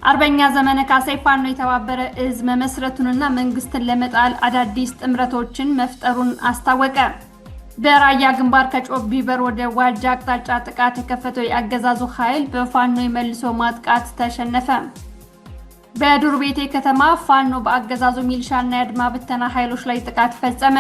አርበኛ ዘመነ ካሴ ፋኖ የተባበረ እዝ መመስረቱንና መንግስትን ለመጣል አዳዲስ ጥምረቶችን መፍጠሩን አስታወቀ። በራያ ግንባር ከጮቢ በር ወደ ዋጃ አቅጣጫ ጥቃት የከፈተው የአገዛዙ ኃይል በፋኖ የመልሶ ማጥቃት ተሸነፈ። በዱር ቤቴ ከተማ ፋኖ በአገዛዙ ሚሊሻና የአድማ ብተና ኃይሎች ላይ ጥቃት ፈጸመ።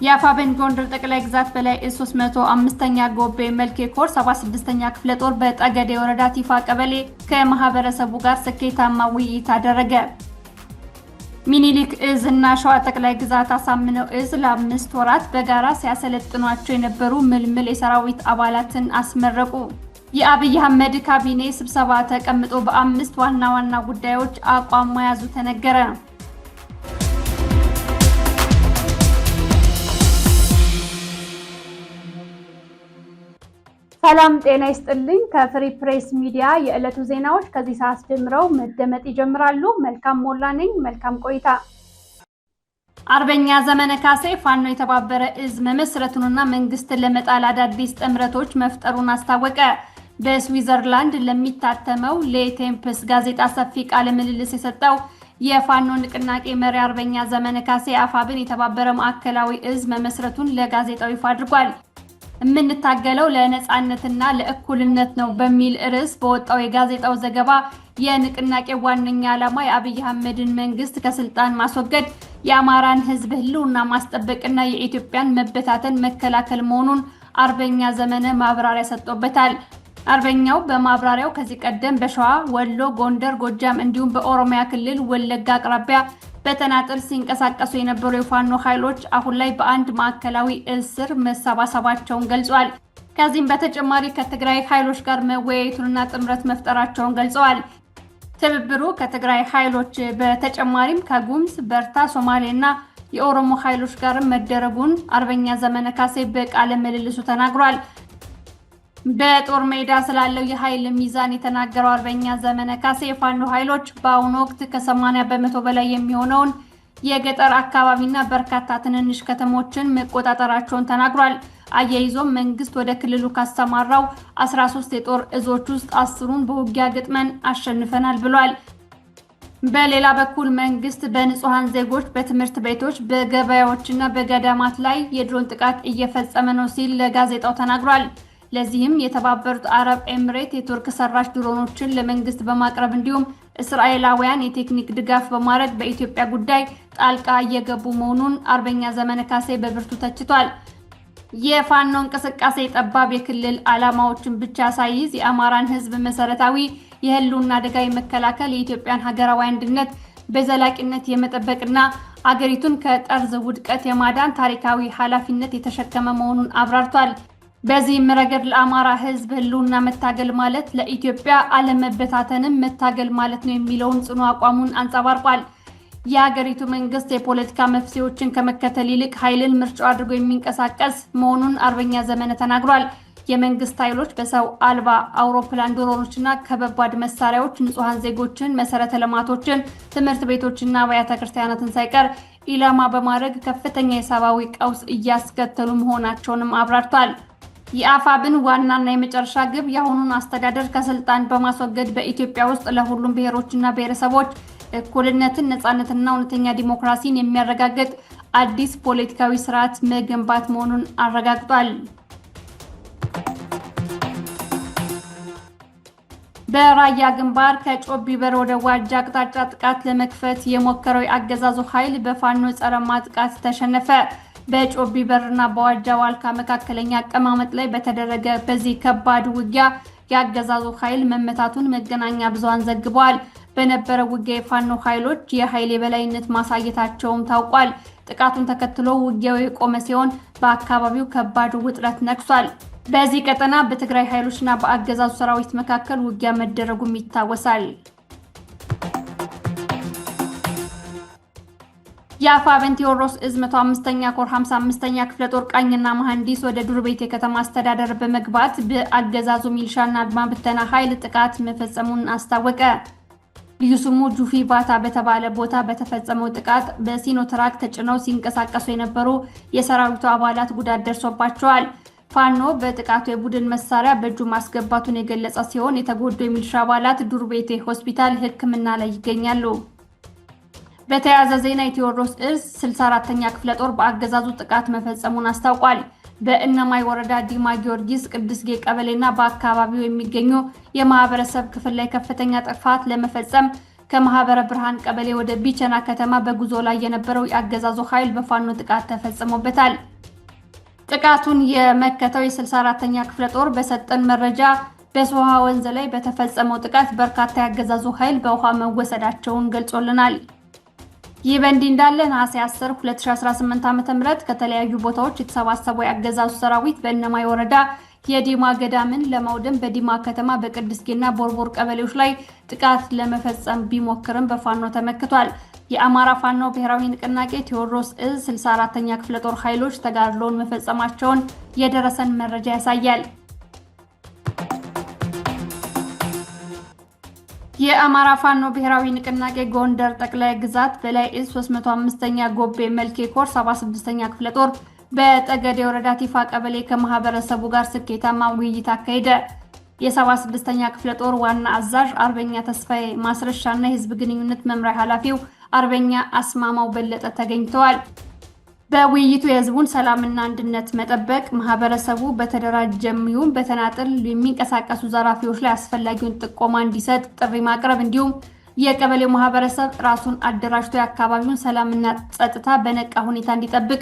የአፋብኃኝ ጎንደር ጠቅላይ ግዛት በላይ 305ኛ ጎቤ መልኬ ኮር 76ኛ ክፍለ ጦር በጠገዴ ወረዳ ቲፋ ቀበሌ ከማህበረሰቡ ጋር ስኬታማ ውይይት አደረገ። ሚኒሊክ እዝ እና ሸዋ ጠቅላይ ግዛት አሳምነው እዝ ለ5 ወራት በጋራ ሲያሰለጥኗቸው የነበሩ ምልምል የሰራዊት አባላትን አስመረቁ። የአብይ አህመድ ካቢኔ ስብሰባ ተቀምጦ በ5 ዋና ዋና ጉዳዮች አቋም መያዙ ተነገረ። ሰላም ጤና ይስጥልኝ። ከፍሪ ፕሬስ ሚዲያ የዕለቱ ዜናዎች ከዚህ ሰዓት ጀምረው መደመጥ ይጀምራሉ። መልካም ሞላ ነኝ። መልካም ቆይታ። አርበኛ ዘመነ ካሴ ፋኖ የተባበረ እዝ መመስረቱንና መንግስትን ለመጣል አዳዲስ ጥምረቶች መፍጠሩን አስታወቀ። በስዊዘርላንድ ለሚታተመው ለቴምፕስ ጋዜጣ ሰፊ ቃለ ምልልስ የሰጠው የፋኖ ንቅናቄ መሪ አርበኛ ዘመነ ካሴ አፋብኃኝ የተባበረ ማዕከላዊ እዝ መመስረቱን ለጋዜጣው ይፋ አድርጓል። የምንታገለው ለነጻነትና ለእኩልነት ነው በሚል ርዕስ በወጣው የጋዜጣው ዘገባ የንቅናቄ ዋነኛ ዓላማ የአብይ አህመድን መንግስት ከስልጣን ማስወገድ፣ የአማራን ህዝብ ህልውና ማስጠበቅና የኢትዮጵያን መበታተን መከላከል መሆኑን አርበኛ ዘመነ ማብራሪያ ሰጥቶበታል። አርበኛው በማብራሪያው ከዚህ ቀደም በሸዋ፣ ወሎ፣ ጎንደር፣ ጎጃም እንዲሁም በኦሮሚያ ክልል ወለጋ አቅራቢያ በተናጠል ሲንቀሳቀሱ የነበሩ የፋኖ ኃይሎች አሁን ላይ በአንድ ማዕከላዊ እዝ ስር መሰባሰባቸውን ገልጿል። ከዚህም በተጨማሪ ከትግራይ ኃይሎች ጋር መወያየቱንና ጥምረት መፍጠራቸውን ገልጸዋል። ትብብሩ ከትግራይ ኃይሎች በተጨማሪም ከጉምዝ፣ በርታ፣ ሶማሌና የኦሮሞ ኃይሎች ጋር መደረጉን አርበኛ ዘመነ ካሴ በቃለ ምልልሱ ተናግሯል። በጦር ሜዳ ስላለው የኃይል ሚዛን የተናገረው አርበኛ ዘመነ ካሴ የፋኖ ኃይሎች በአሁኑ ወቅት ከ80 በመቶ በላይ የሚሆነውን የገጠር አካባቢና በርካታ ትንንሽ ከተሞችን መቆጣጠራቸውን ተናግሯል። አያይዞም መንግስት ወደ ክልሉ ካስተማራው 13 የጦር እዞች ውስጥ 10ሩን በውጊያ ገጥመን አሸንፈናል ብሏል። በሌላ በኩል መንግስት በንጹሃን ዜጎች በትምህርት ቤቶች፣ በገበያዎችና በገዳማት ላይ የድሮን ጥቃት እየፈጸመ ነው ሲል ለጋዜጣው ተናግሯል። ለዚህም የተባበሩት አረብ ኤምሬት የቱርክ ሰራሽ ድሮኖችን ለመንግስት በማቅረብ እንዲሁም እስራኤላውያን የቴክኒክ ድጋፍ በማድረግ በኢትዮጵያ ጉዳይ ጣልቃ እየገቡ መሆኑን አርበኛ ዘመነ ካሴ በብርቱ ተችቷል። የፋኖ እንቅስቃሴ ጠባብ የክልል ዓላማዎችን ብቻ ሳይዝ የአማራን ህዝብ መሰረታዊ የህልውና አደጋ የመከላከል የኢትዮጵያን ሀገራዊ አንድነት በዘላቂነት የመጠበቅና አገሪቱን ከጠርዝ ውድቀት የማዳን ታሪካዊ ኃላፊነት የተሸከመ መሆኑን አብራርቷል። በዚህም ረገድ ለአማራ ህዝብ ህልውና መታገል ማለት ለኢትዮጵያ አለመበታተንም መታገል ማለት ነው የሚለውን ጽኑ አቋሙን አንጸባርቋል። የሀገሪቱ መንግስት የፖለቲካ መፍትሄዎችን ከመከተል ይልቅ ኃይልን ምርጫው አድርጎ የሚንቀሳቀስ መሆኑን አርበኛ ዘመነ ተናግሯል። የመንግስት ኃይሎች በሰው አልባ አውሮፕላን ድሮኖችና ከባድ መሳሪያዎች ንጹሃን ዜጎችን፣ መሰረተ ልማቶችን፣ ትምህርት ቤቶችና አብያተ ክርስቲያናትን ሳይቀር ኢላማ በማድረግ ከፍተኛ የሰብአዊ ቀውስ እያስከተሉ መሆናቸውንም አብራርቷል። የአፋብኃኝ ዋናና የመጨረሻ ግብ የአሁኑን አስተዳደር ከስልጣን በማስወገድ በኢትዮጵያ ውስጥ ለሁሉም ብሔሮችና ብሔረሰቦች እኩልነትን፣ ነጻነትና እውነተኛ ዲሞክራሲን የሚያረጋግጥ አዲስ ፖለቲካዊ ስርዓት መገንባት መሆኑን አረጋግጧል። በራያ ግንባር ከጮቢ በር ወደ ዋጃ አቅጣጫ ጥቃት ለመክፈት የሞከረው የአገዛዙ ኃይል በፋኖ ጸረ ማጥቃት ተሸነፈ። በጮቢ በርና በዋጃ ዋልካ መካከለኛ አቀማመጥ ላይ በተደረገ በዚህ ከባድ ውጊያ የአገዛዙ ኃይል መመታቱን መገናኛ ብዙሃን ዘግበዋል። በነበረው ውጊያ የፋኖ ኃይሎች የኃይል የበላይነት ማሳየታቸውም ታውቋል። ጥቃቱን ተከትሎ ውጊያው የቆመ ሲሆን በአካባቢው ከባድ ውጥረት ነግሷል። በዚህ ቀጠና በትግራይ ኃይሎችና በአገዛዙ ሰራዊት መካከል ውጊያ መደረጉም ይታወሳል። የአፋብኃኝ ቴዎድሮስ እዝ 105ኛ ኮር 55ኛ ክፍለ ጦር ቃኝና መሐንዲስ ወደ ዱር ቤቴ ከተማ አስተዳደር በመግባት በአገዛዙ ሚሊሻና አድማ ብተና ኃይል ጥቃት መፈጸሙን አስታወቀ። ልዩ ስሙ ጁፊ ባታ በተባለ ቦታ በተፈጸመው ጥቃት በሲኖትራክ ተጭነው ሲንቀሳቀሱ የነበሩ የሰራዊቱ አባላት ጉዳት ደርሶባቸዋል። ፋኖ በጥቃቱ የቡድን መሳሪያ በእጁ ማስገባቱን የገለጸ ሲሆን የተጎዱ የሚሊሻ አባላት ዱርቤቴ ሆስፒታል ሕክምና ላይ ይገኛሉ። በተያያዘ ዜና የቴዎድሮስ ዕዝ 64ኛ ክፍለ ጦር በአገዛዙ ጥቃት መፈጸሙን አስታውቋል። በእነማይ ወረዳ ዲማ ጊዮርጊስ ቅድስጌ ቀበሌና በአካባቢው የሚገኙ የማህበረሰብ ክፍል ላይ ከፍተኛ ጥፋት ለመፈጸም ከማህበረ ብርሃን ቀበሌ ወደ ቢቸና ከተማ በጉዞ ላይ የነበረው የአገዛዙ ኃይል በፋኖ ጥቃት ተፈጽሞበታል። ጥቃቱን የመከተው የ64ኛ ክፍለ ጦር በሰጠን መረጃ በሶሃ ወንዝ ላይ በተፈጸመው ጥቃት በርካታ የአገዛዙ ኃይል በውሃ መወሰዳቸውን ገልጾልናል። ይህ በእንዲህ እንዳለ ነሐሴ 10 2018 ዓ.ም ከተለያዩ ቦታዎች የተሰባሰበው የአገዛዙ ሰራዊት በእነማይ ወረዳ የዲማ ገዳምን ለማውደም በዲማ ከተማ በቅድስጌና ቦርቦር ቀበሌዎች ላይ ጥቃት ለመፈጸም ቢሞክርም በፋኖ ተመክቷል። የአማራ ፋኖ ብሔራዊ ንቅናቄ ቴዎድሮስ ዕዝ 64ኛ ክፍለ ጦር ኃይሎች ተጋድሎውን መፈጸማቸውን የደረሰን መረጃ ያሳያል። የአማራ ፋኖ ብሔራዊ ንቅናቄ ጎንደር ጠቅላይ ግዛት በላይ ዕዝ 305ኛ ጎቤ መልኬ ኮር 76ኛ ክፍለ ጦር በጠገዴ ወረዳ ቲፋ ቀበሌ ከማህበረሰቡ ጋር ስኬታማ ውይይት አካሄደ። የ76ኛ ክፍለ ጦር ዋና አዛዥ አርበኛ ተስፋዬ ማስረሻና የህዝብ ግንኙነት መምሪያ ኃላፊው አርበኛ አስማማው በለጠ ተገኝተዋል። በውይይቱ የህዝቡን ሰላምና አንድነት መጠበቅ፣ ማህበረሰቡ በተደራጀም ይሁን በተናጠል የሚንቀሳቀሱ ዘራፊዎች ላይ አስፈላጊውን ጥቆማ እንዲሰጥ ጥሪ ማቅረብ እንዲሁም የቀበሌው ማህበረሰብ ራሱን አደራጅቶ የአካባቢውን ሰላምና ጸጥታ በነቃ ሁኔታ እንዲጠብቅ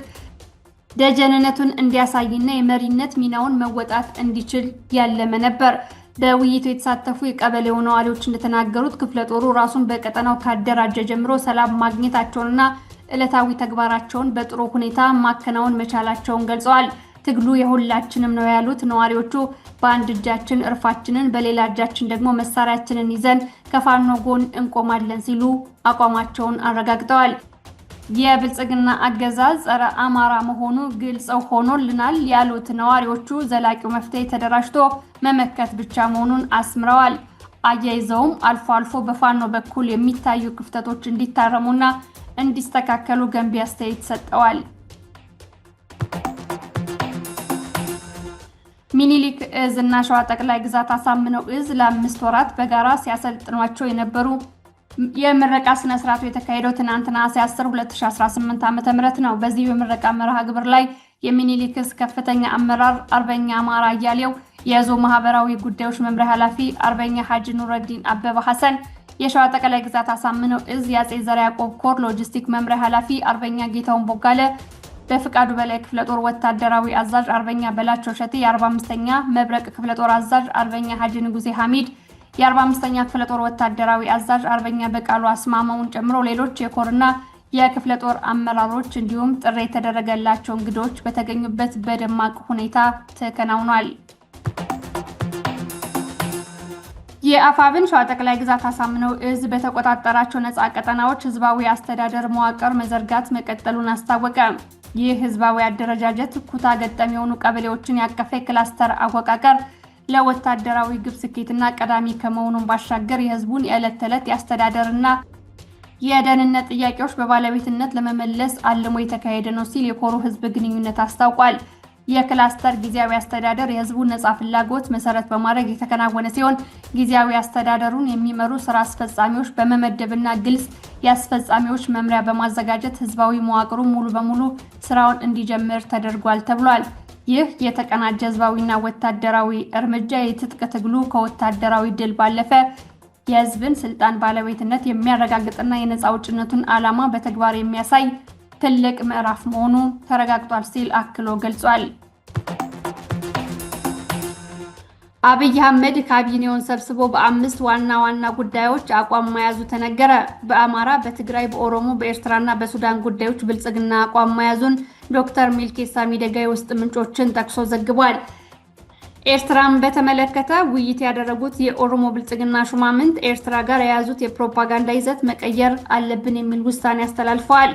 ደጀንነቱን እንዲያሳይና የመሪነት ሚናውን መወጣት እንዲችል ያለመ ነበር። በውይይቱ የተሳተፉ የቀበሌው ነዋሪዎች እንደተናገሩት ክፍለ ጦሩ ራሱን በቀጠናው ካደራጀ ጀምሮ ሰላም ማግኘታቸውንና ዕለታዊ ተግባራቸውን በጥሩ ሁኔታ ማከናወን መቻላቸውን ገልጸዋል። ትግሉ የሁላችንም ነው ያሉት ነዋሪዎቹ በአንድ እጃችን እርፋችንን በሌላ እጃችን ደግሞ መሳሪያችንን ይዘን ከፋኖ ጎን እንቆማለን ሲሉ አቋማቸውን አረጋግጠዋል። የብልጽግና አገዛዝ ጸረ አማራ መሆኑ ግልጽ ሆኖልናል ያሉት ነዋሪዎቹ ዘላቂው መፍትሄ ተደራጅቶ መመከት ብቻ መሆኑን አስምረዋል። አያይዘውም አልፎ አልፎ በፋኖ በኩል የሚታዩ ክፍተቶች እንዲታረሙና እንዲስተካከሉ ገንቢ አስተያየት ሰጠዋል። ሚኒሊክ ዕዝ እና ሸዋ ጠቅላይ ግዛት አሳምነው ዕዝ ለ5 ወራት በጋራ ሲያሰልጥኗቸው የነበሩ የምረቃ ስነ ስርዓቱ የተካሄደው ትናንት ነሐሴ 10 2018 ዓ.ም ነው። በዚህ የምረቃ መርሃ ግብር ላይ የሚኒሊክ ዕዝ ከፍተኛ አመራር አርበኛ አማራ አያሌው፣ የዕዙ ማህበራዊ ጉዳዮች መምሪያ ኃላፊ አርበኛ ሀጂ ኑረዲን አበበ ሐሰን፣ የሸዋ ጠቅላይ ግዛት አሳምነው ዕዝ የአጼ ዘርዓ ያዕቆብ ኮር ሎጂስቲክ መምሪያ ኃላፊ አርበኛ ጌታውን ቦጋለ፣ በፍቃዱ በላይ ክፍለ ጦር ወታደራዊ አዛዥ አርበኛ በላቸው ሸቴ፣ የ45ኛ መብረቅ ክፍለ ጦር አዛዥ አርበኛ ሀጂ ንጉሴ ሐሚድ፣ የ45ኛ ክፍለ ጦር ወታደራዊ አዛዥ አርበኛ በቃሉ አስማማውን ጨምሮ ሌሎች የኮርና የክፍለ ጦር አመራሮች እንዲሁም ጥሪ የተደረገላቸው እንግዶች በተገኙበት በደማቅ ሁኔታ ተከናውኗል። የአፋብን ሸዋ ጠቅላይ ግዛት አሳምነው ዕዝ በተቆጣጠራቸው ነፃ ቀጠናዎች ህዝባዊ አስተዳደር መዋቅር መዘርጋት መቀጠሉን አስታወቀ። ይህ ህዝባዊ አደረጃጀት ኩታ ገጠም የሆኑ ቀበሌዎችን ያቀፈ ክላስተር አወቃቀር ለወታደራዊ ግብ ስኬትና ቀዳሚ ከመሆኑን ባሻገር የህዝቡን የዕለት ተዕለት የአስተዳደርና የደህንነት ጥያቄዎች በባለቤትነት ለመመለስ አልሞ የተካሄደ ነው ሲል የኮሩ ህዝብ ግንኙነት አስታውቋል። የክላስተር ጊዜያዊ አስተዳደር የህዝቡን ነፃ ፍላጎት መሰረት በማድረግ የተከናወነ ሲሆን ጊዜያዊ አስተዳደሩን የሚመሩ ስራ አስፈጻሚዎች በመመደብና ግልጽ የአስፈጻሚዎች መምሪያ በማዘጋጀት ህዝባዊ መዋቅሩ ሙሉ በሙሉ ስራውን እንዲጀምር ተደርጓል ተብሏል። ይህ የተቀናጀ ህዝባዊና ወታደራዊ እርምጃ የትጥቅ ትግሉ ከወታደራዊ ድል ባለፈ የህዝብን ስልጣን ባለቤትነት የሚያረጋግጥና የነፃ አውጭነቱን ዓላማ በተግባር የሚያሳይ ትልቅ ምዕራፍ መሆኑ ተረጋግጧል ሲል አክሎ ገልጿል። አብይ አህመድ ካቢኔውን ሰብስቦ በ5 ዋና ጉዳዮች አቋም መያዙ ተነገረ። በአማራ፣ በትግራይ፣ በኦሮሞ፣ በኤርትራና በሱዳን ጉዳዮች ብልጽግና አቋም መያዙን ዶክተር ሚልኬሳ ሚደጋ የውስጥ ምንጮችን ጠቅሶ ዘግቧል። ኤርትራን በተመለከተ ውይይት ያደረጉት የኦሮሞ ብልጽግና ሹማምንት ኤርትራ ጋር የያዙት የፕሮፓጋንዳ ይዘት መቀየር አለብን የሚል ውሳኔ አስተላልፈዋል።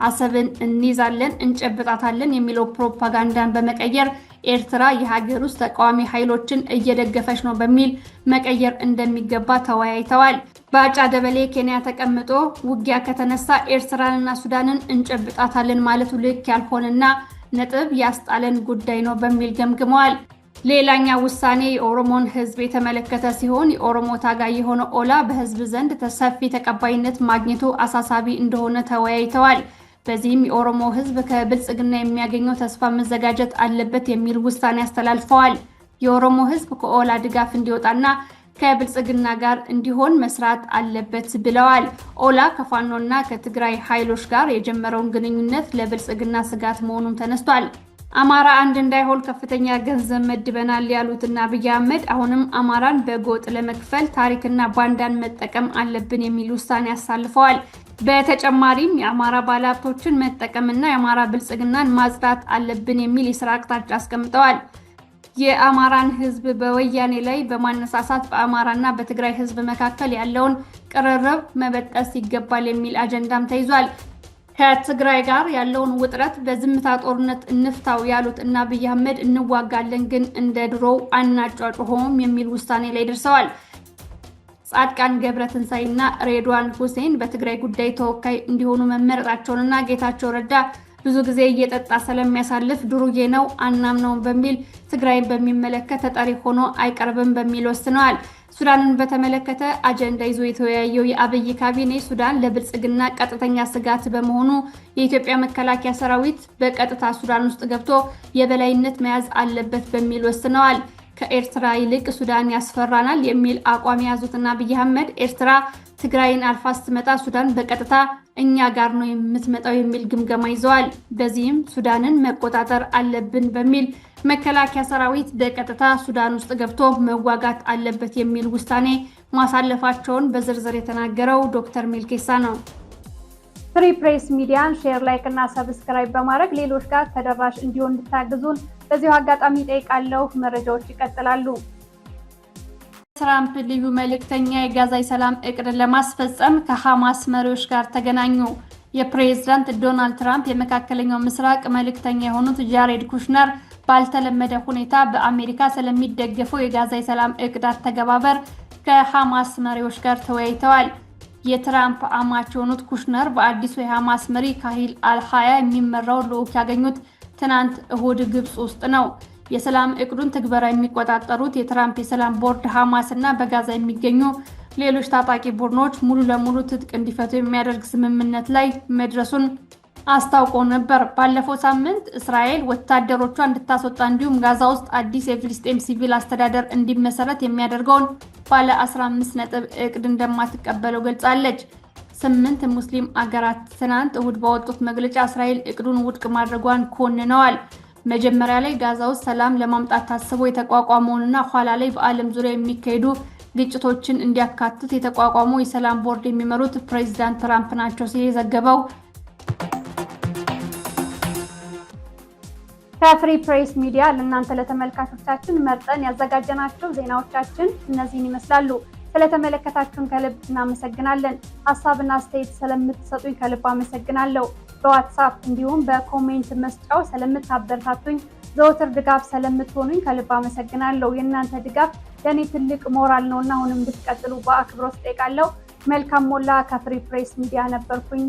አሰብን እንይዛለን እንጨብጣታለን የሚለው ፕሮፓጋንዳን በመቀየር ኤርትራ የሀገር ውስጥ ተቃዋሚ ኃይሎችን እየደገፈች ነው በሚል መቀየር እንደሚገባ ተወያይተዋል። ባጫ ደበሌ ኬንያ ተቀምጦ ውጊያ ከተነሳ ኤርትራንና ሱዳንን እንጨብጣታለን ማለቱ ልክ ያልሆነና ነጥብ ያስጣለን ጉዳይ ነው በሚል ገምግመዋል። ሌላኛው ውሳኔ የኦሮሞን ህዝብ የተመለከተ ሲሆን የኦሮሞ ታጋይ የሆነ ኦላ በህዝብ ዘንድ ሰፊ ተቀባይነት ማግኘቱ አሳሳቢ እንደሆነ ተወያይተዋል። በዚህም የኦሮሞ ህዝብ ከብልጽግና የሚያገኘው ተስፋ መዘጋጀት አለበት የሚል ውሳኔ አስተላልፈዋል። የኦሮሞ ህዝብ ከኦላ ድጋፍ እንዲወጣና ከብልጽግና ጋር እንዲሆን መስራት አለበት ብለዋል። ኦላ ከፋኖና ከትግራይ ኃይሎች ጋር የጀመረውን ግንኙነት ለብልጽግና ስጋት መሆኑን ተነስቷል። አማራ አንድ እንዳይሆን ከፍተኛ ገንዘብ መድበናል ያሉትና አብይ አህመድ አሁንም አማራን በጎጥ ለመክፈል ታሪክና ባንዳን መጠቀም አለብን የሚል ውሳኔ አሳልፈዋል። በተጨማሪም የአማራ ባለሀብቶችን መጠቀምና የአማራ ብልጽግናን ማጽዳት አለብን የሚል የስራ አቅጣጫ አስቀምጠዋል። የአማራን ህዝብ በወያኔ ላይ በማነሳሳት በአማራና በትግራይ ህዝብ መካከል ያለውን ቅርርብ መበጠስ ይገባል የሚል አጀንዳም ተይዟል። ከትግራይ ጋር ያለውን ውጥረት በዝምታ ጦርነት እንፍታው ያሉት እና አብይ አህመድ እንዋጋለን ግን እንደ ድሮው አናጫጭሆም የሚል ውሳኔ ላይ ደርሰዋል። ጻድቃን ገብረትንሳኤና ሬድዋን ሁሴን በትግራይ ጉዳይ ተወካይ እንዲሆኑ መመረጣቸውንና ጌታቸው ረዳ ብዙ ጊዜ እየጠጣ ስለሚያሳልፍ ዱርዬ ነው አናምነውም በሚል ትግራይን በሚመለከት ተጠሪ ሆኖ አይቀርብም በሚል ወስነዋል። ሱዳንን በተመለከተ አጀንዳ ይዞ የተወያየው የአብይ ካቢኔ ሱዳን ለብልጽግና ቀጥተኛ ስጋት በመሆኑ የኢትዮጵያ መከላከያ ሰራዊት በቀጥታ ሱዳን ውስጥ ገብቶ የበላይነት መያዝ አለበት በሚል ወስነዋል። ከኤርትራ ይልቅ ሱዳን ያስፈራናል የሚል አቋም የያዙትና አብይ አህመድ ኤርትራ ትግራይን አልፋ ስትመጣ ሱዳን በቀጥታ እኛ ጋር ነው የምትመጣው የሚል ግምገማ ይዘዋል። በዚህም ሱዳንን መቆጣጠር አለብን በሚል መከላከያ ሰራዊት በቀጥታ ሱዳን ውስጥ ገብቶ መዋጋት አለበት የሚል ውሳኔ ማሳለፋቸውን በዝርዝር የተናገረው ዶክተር ሚልኬሳ ነው። ፍሪ ፕሬስ ሚዲያን ሼር፣ ላይክ እና ሰብስክራይብ በማድረግ ሌሎች ጋር ተደራሽ እንዲሆን እንድታግዙን በዚሁ አጋጣሚ ጠይቃለሁ። መረጃዎች ይቀጥላሉ። ትራምፕ ልዩ መልእክተኛ የጋዛ የሰላም እቅድን ለማስፈጸም ከሐማስ መሪዎች ጋር ተገናኙ። የፕሬዝዳንት ዶናልድ ትራምፕ የመካከለኛው ምስራቅ መልእክተኛ የሆኑት ጃሬድ ኩሽነር ባልተለመደ ሁኔታ በአሜሪካ ስለሚደገፈው የጋዛ የሰላም እቅድ አተገባበር ከሐማስ መሪዎች ጋር ተወያይተዋል። የትራምፕ አማች የሆኑት ኩሽነር በአዲሱ የሐማስ መሪ ካሂል አልሃያ የሚመራው ልዑክ ያገኙት ትናንት እሁድ ግብጽ ውስጥ ነው። የሰላም እቅዱን ትግበራ የሚቆጣጠሩት የትራምፕ የሰላም ቦርድ ሐማስ እና በጋዛ የሚገኙ ሌሎች ታጣቂ ቡድኖች ሙሉ ለሙሉ ትጥቅ እንዲፈቱ የሚያደርግ ስምምነት ላይ መድረሱን አስታውቆ ነበር። ባለፈው ሳምንት እስራኤል ወታደሮቿ እንድታስወጣ እንዲሁም ጋዛ ውስጥ አዲስ የፍልስጤም ሲቪል አስተዳደር እንዲመሰረት የሚያደርገውን ባለ 15 ነጥብ እቅድ እንደማትቀበለው ገልጻለች። 8 ሙስሊም አገራት ትናንት እሁድ ባወጡት መግለጫ እስራኤል እቅዱን ውድቅ ማድረጓን ኮንነዋል። መጀመሪያ ላይ ጋዛ ውስጥ ሰላም ለማምጣት ታስቦ የተቋቋመውንና ኋላ ላይ በዓለም ዙሪያ የሚካሄዱ ግጭቶችን እንዲያካትት የተቋቋመው የሰላም ቦርድ የሚመሩት ፕሬዝዳንት ትራምፕ ናቸው ሲል የዘገበው ከፍሪ ፕሬስ ሚዲያ ለእናንተ ለተመልካቾቻችን መርጠን ያዘጋጀናቸው ዜናዎቻችን እነዚህን ይመስላሉ። ስለተመለከታችሁን ከልብ እናመሰግናለን። ሀሳብና አስተያየት ስለምትሰጡኝ ከልብ አመሰግናለሁ። በዋትስአፕ እንዲሁም በኮሜንት መስጫው ስለምታበረታቱኝ ዘወትር ድጋፍ ስለምትሆኑኝ ከልብ አመሰግናለሁ። የእናንተ ድጋፍ ለእኔ ትልቅ ሞራል ነውና አሁንም እንድትቀጥሉ በአክብሮት ጠይቃለሁ። መልካም ሞላ ከፍሪ ፕሬስ ሚዲያ ነበርኩኝ።